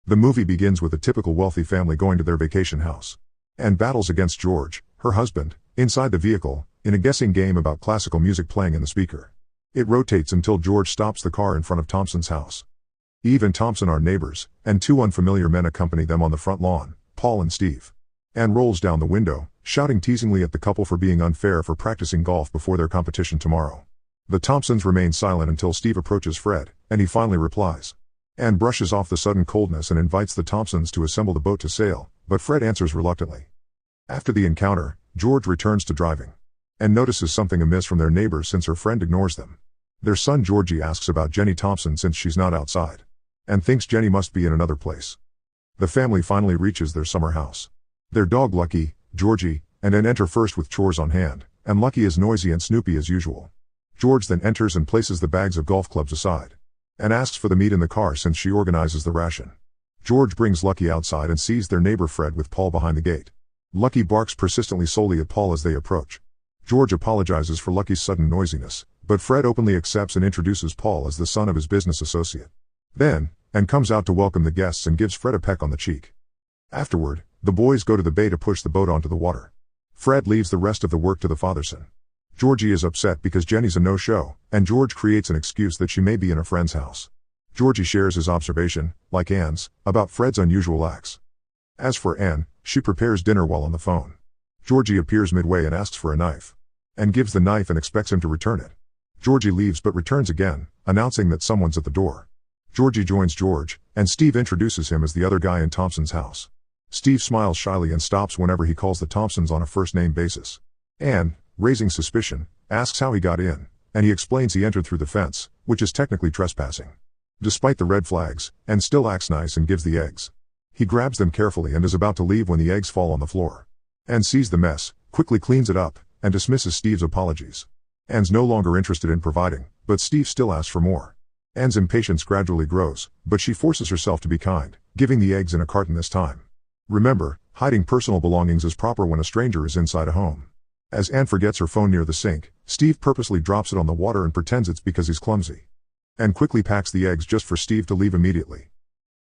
The movie begins with a typical wealthy family going to their vacation house. Anne battles against George, her husband, inside the vehicle, in a guessing game about classical music playing in the speaker. It rotates until George stops the car in front of Thompson's house. Eve and Thompson are neighbors, and two unfamiliar men accompany them on the front lawn, Paul and Steve. Anne rolls down the window, shouting teasingly at the couple for being unfair for practicing golf before their competition tomorrow. The Thompsons remain silent until Steve approaches Fred, and he finally replies. Anne brushes off the sudden coldness and invites the Thompsons to assemble the boat to sail, but Fred answers reluctantly. After the encounter, George returns to driving. Anne notices something amiss from their neighbors since her friend ignores them. Their son Georgie asks about Jenny Thompson since she's not outside. Anne thinks Jenny must be in another place. The family finally reaches their summer house. Their dog Lucky, Georgie, and Anne enter first with chores on hand, and Lucky is noisy and snoopy as usual. George then enters and places the bags of golf clubs aside. Anne asks for the meat in the car since she organizes the ration. George brings Lucky outside and sees their neighbor Fred with Paul behind the gate. Lucky barks persistently solely at Paul as they approach. George apologizes for Lucky's sudden noisiness, but Fred openly accepts and introduces Paul as the son of his business associate. Then, Anne comes out to welcome the guests and gives Fred a peck on the cheek. Afterward, the boys go to the bay to push the boat onto the water. Fred leaves the rest of the work to the fatherson. Georgie is upset because Jenny's a no-show, and George creates an excuse that she may be in a friend's house. Georgie shares his observation, like Anne's, about Fred's unusual acts. As for Anne, she prepares dinner while on the phone. Georgie appears midway and asks for a knife. Anne gives the knife and expects him to return it. Georgie leaves but returns again, announcing that someone's at the door. Georgie joins George, and Steve introduces him as the other guy in Thompson's house. Steve smiles shyly and stops whenever he calls the Thompsons on a first-name basis. Anne, raising suspicion, asks how he got in, and he explains he entered through the fence, which is technically trespassing. Despite the red flags, Anne still acts nice and gives the eggs. He grabs them carefully and is about to leave when the eggs fall on the floor. Anne sees the mess, quickly cleans it up, and dismisses Steve's apologies. Anne's no longer interested in providing, but Steve still asks for more. Anne's impatience gradually grows, but she forces herself to be kind, giving the eggs in a carton this time. Remember, hiding personal belongings is proper when a stranger is inside a home. As Anne forgets her phone near the sink, Steve purposely drops it on the water and pretends it's because he's clumsy. Anne quickly packs the eggs just for Steve to leave immediately.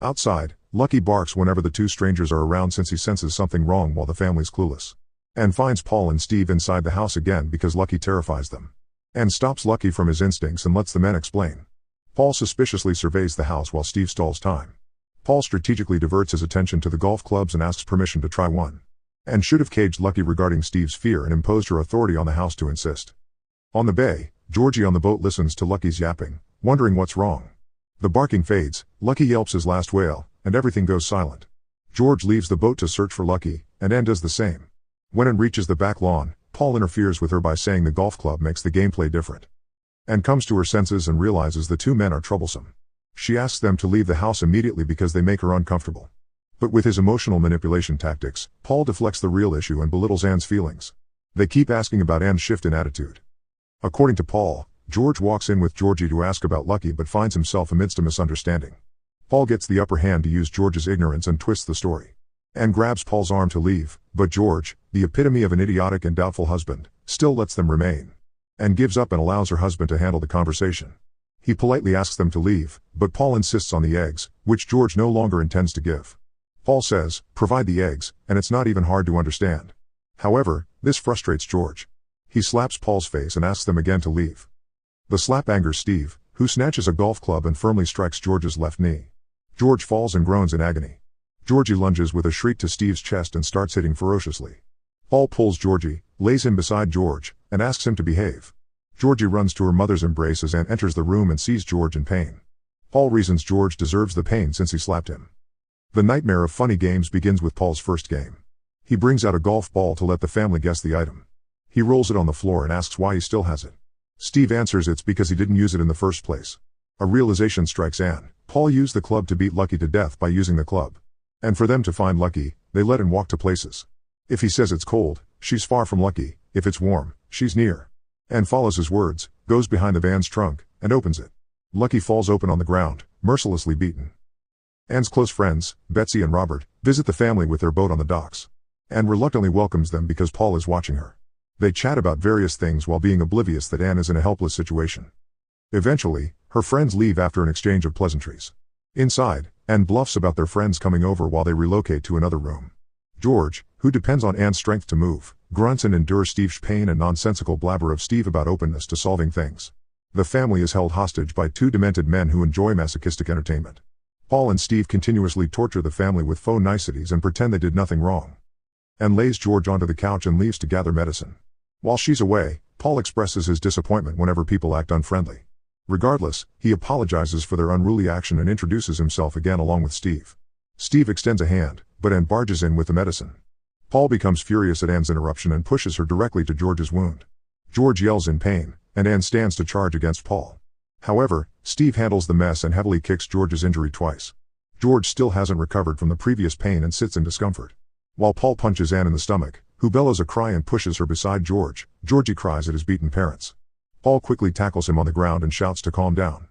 Outside, Lucky barks whenever the two strangers are around since he senses something wrong while the family's clueless. Anne finds Paul and Steve inside the house again because Lucky terrifies them. Anne stops Lucky from his instincts and lets the men explain. Paul suspiciously surveys the house while Steve stalls time. Paul strategically diverts his attention to the golf clubs and asks permission to try one. Anne should have caged Lucky regarding Steve's fear and imposed her authority on the house to insist. On the bay, Georgie on the boat listens to Lucky's yapping, wondering what's wrong. The barking fades, Lucky yelps his last wail, and everything goes silent. George leaves the boat to search for Lucky, and Anne does the same. When Anne reaches the back lawn, Paul interferes with her by saying the golf club makes the gameplay different. Anne comes to her senses and realizes the two men are troublesome. She asks them to leave the house immediately because they make her uncomfortable. But with his emotional manipulation tactics, Paul deflects the real issue and belittles Anne's feelings. They keep asking about Anne's shift in attitude. According to Paul, George walks in with Georgie to ask about Lucky but finds himself amidst a misunderstanding. Paul gets the upper hand to use George's ignorance and twists the story. Anne grabs Paul's arm to leave, but George, the epitome of an idiotic and doubtful husband, still lets them remain. Anne gives up and allows her husband to handle the conversation. He politely asks them to leave, but Paul insists on the eggs, which George no longer intends to give. Paul says, "Provide the eggs," and it's not even hard to understand. However, this frustrates George. He slaps Paul's face and asks them again to leave. The slap angers Steve, who snatches a golf club and firmly strikes George's left knee. George falls and groans in agony. Georgie lunges with a shriek to Steve's chest and starts hitting ferociously. Paul pulls Georgie, lays him beside George, and asks him to behave. Georgie runs to her mother's embrace as Anne enters the room and sees George in pain. Paul reasons George deserves the pain since he slapped him. The nightmare of funny games begins with Paul's first game. He brings out a golf ball to let the family guess the item. He rolls it on the floor and asks why he still has it. Steve answers it's because he didn't use it in the first place. A realization strikes Anne. Paul used the club to beat Lucky to death by using the club. And for them to find Lucky, they let him walk to places. If he says it's cold, she's far from Lucky. If it's warm, she's near. Anne follows his words, goes behind the van's trunk, and opens it. Lucky falls open on the ground, mercilessly beaten. Anne's close friends, Betsy and Robert, visit the family with their boat on the docks. Anne reluctantly welcomes them because Paul is watching her. They chat about various things while being oblivious that Anne is in a helpless situation. Eventually, her friends leave after an exchange of pleasantries. Inside, Anne bluffs about their friends coming over while they relocate to another room. George, who depends on Anne's strength to move, grunts and endures Steve's pain and nonsensical blabber of Steve about openness to solving things. The family is held hostage by two demented men who enjoy masochistic entertainment. Paul and Steve continuously torture the family with faux niceties and pretend they did nothing wrong. Anne lays George onto the couch and leaves to gather medicine. While she's away, Paul expresses his disappointment whenever people act unfriendly. Regardless, he apologizes for their unruly action and introduces himself again along with Steve. Steve extends a hand, but Anne barges in with the medicine. Paul becomes furious at Anne's interruption and pushes her directly to George's wound. George yells in pain, and Anne stands to charge against Paul. However, Steve handles the mess and heavily kicks George's injury twice. George still hasn't recovered from the previous pain and sits in discomfort. While Paul punches Anne in the stomach, who bellows a cry and pushes her beside George, Georgie cries at his beaten parents. Paul quickly tackles him on the ground and shouts to calm down.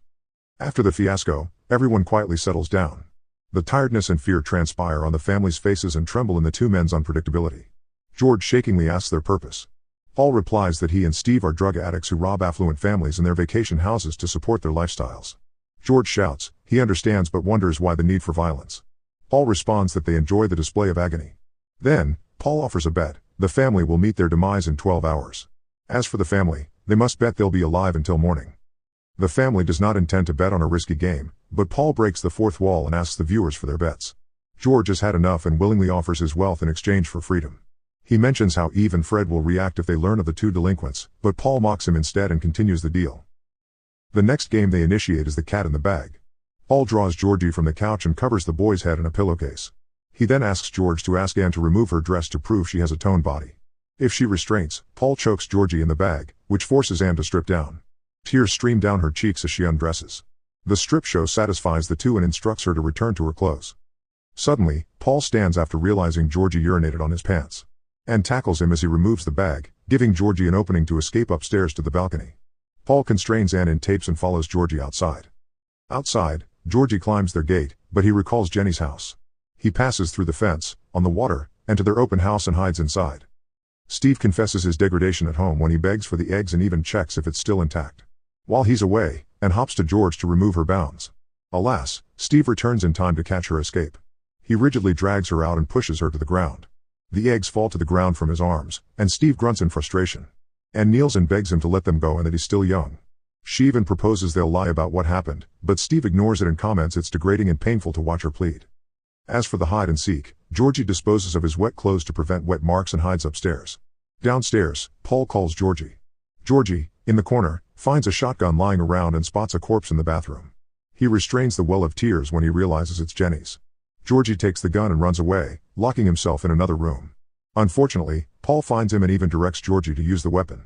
After the fiasco, everyone quietly settles down. The tiredness and fear transpire on the family's faces and tremble in the two men's unpredictability. George shakingly asks their purpose. Paul replies that he and Steve are drug addicts who rob affluent families in their vacation houses to support their lifestyles. George shouts, he understands but wonders why the need for violence. Paul responds that they enjoy the display of agony. Then, Paul offers a bet: the family will meet their demise in 12 hours. As for the family, they must bet they'll be alive until morning. The family does not intend to bet on a risky game, but Paul breaks the fourth wall and asks the viewers for their bets. George has had enough and willingly offers his wealth in exchange for freedom. He mentions how Eve and Fred will react if they learn of the two delinquents, but Paul mocks him instead and continues the deal. The next game they initiate is the cat in the bag. Paul draws Georgie from the couch and covers the boy's head in a pillowcase. He then asks George to ask Anne to remove her dress to prove she has a toned body. If she restrains, Paul chokes Georgie in the bag, which forces Anne to strip down. Tears stream down her cheeks as she undresses. The strip show satisfies the two and instructs her to return to her clothes. Suddenly, Paul stands after realizing Georgie urinated on his pants. Anne tackles him as he removes the bag, giving Georgie an opening to escape upstairs to the balcony. Paul constrains Anne in tapes and follows Georgie outside. Outside, Georgie climbs their gate, but he recalls Jenny's house. He passes through the fence, on the water, and to their open house and hides inside. Steve confesses his degradation at home when he begs for the eggs and even checks if it's still intact. While he's away, Anne hops to George to remove her bounds. Alas, Steve returns in time to catch her escape. He rigidly drags her out and pushes her to the ground. The eggs fall to the ground from his arms, and Steve grunts in frustration. Anne kneels and begs him to let them go and that he's still young. She even proposes they'll lie about what happened, but Steve ignores it and comments it's degrading and painful to watch her plead. As for the hide and seek, Georgie disposes of his wet clothes to prevent wet marks and hides upstairs. Downstairs, Paul calls Georgie. Georgie, in the corner, finds a shotgun lying around and spots a corpse in the bathroom. He restrains the well of tears when he realizes it's Jenny's. Georgie takes the gun and runs away, locking himself in another room. Unfortunately, Paul finds him and even directs Georgie to use the weapon.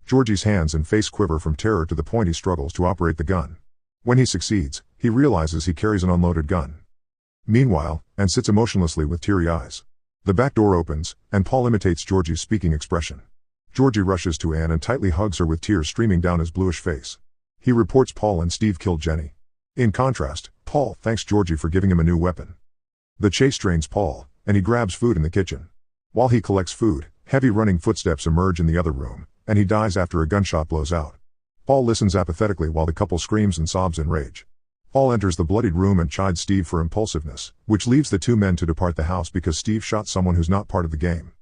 Georgie's hands and face quiver from terror to the point he struggles to operate the gun. When he succeeds, he realizes he carries an unloaded gun. Meanwhile, Anne sits emotionlessly with teary eyes. The back door opens, and Paul imitates Georgie's speaking expression. Georgie rushes to Anne and tightly hugs her with tears streaming down his bluish face. He reports Paul and Steve killed Jenny. In contrast, Paul thanks Georgie for giving him a new weapon. The chase drains Paul, and he grabs food in the kitchen. While he collects food, heavy running footsteps emerge in the other room, and he dies after a gunshot blows out. Paul listens apathetically while the couple screams and sobs in rage. Paul enters the bloodied room and chides Steve for impulsiveness, which leaves the two men to depart the house because Steve shot someone who's not part of the game.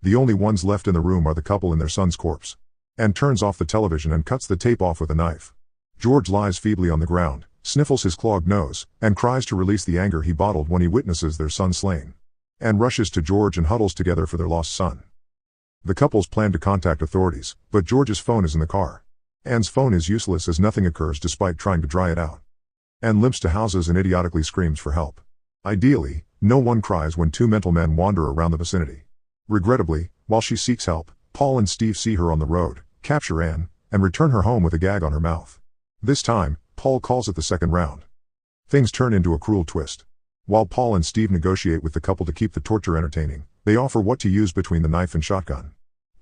The only ones left in the room are the couple and their son's corpse. Anne turns off the television and cuts the tape off with a knife. George lies feebly on the ground, sniffles his clogged nose, and cries to release the anger he bottled when he witnesses their son slain. Anne rushes to George and huddles together for their lost son. The couples plan to contact authorities, but George's phone is in the car. Anne's phone is useless as nothing occurs despite trying to dry it out. Anne limps to houses and idiotically screams for help. Ideally, no one cries when two mental men wander around the vicinity. Regrettably, while she seeks help, Paul and Steve see her on the road, capture Anne, and return her home with a gag on her mouth. This time, Paul calls it the second round. Things turn into a cruel twist. While Paul and Steve negotiate with the couple to keep the torture entertaining, they offer what to use between the knife and shotgun.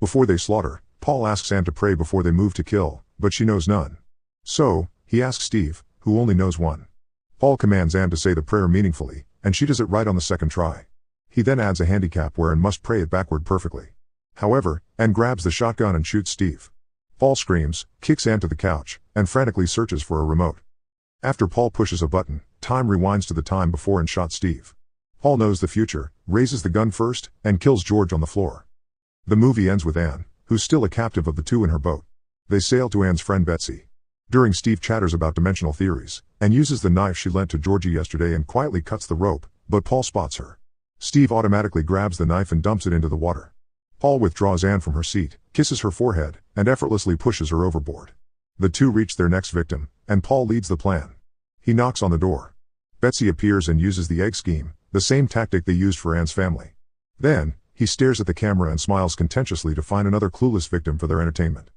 Before they slaughter, Paul asks Anne to pray before they move to kill, but she knows none. So, he asks Steve, who only knows one. Paul commands Anne to say the prayer meaningfully, and she does it right on the second try. He then adds a handicap where Anne must pray it backward perfectly. However, Anne grabs the shotgun and shoots Steve. Paul screams, kicks Anne to the couch, and frantically searches for a remote. After Paul pushes a button, Time rewinds to the time before Anne shot Steve. Paul knows the future, raises the gun first, and kills George on the floor. The movie ends with Anne, who's still a captive of the two in her boat. They sail to Anne's friend Betsy. During Steve chatters about dimensional theories, and uses the knife she lent to Georgie yesterday and quietly cuts the rope, but Paul spots her. Steve automatically grabs the knife and dumps it into the water. Paul withdraws Anne from her seat, kisses her forehead, and effortlessly pushes her overboard. The two reach their next victim, and Paul leads the plan. He knocks on the door. Betsy appears and uses the egg scheme, the same tactic they used for Anne's family. Then, he stares at the camera and smiles contentiously to find another clueless victim for their entertainment.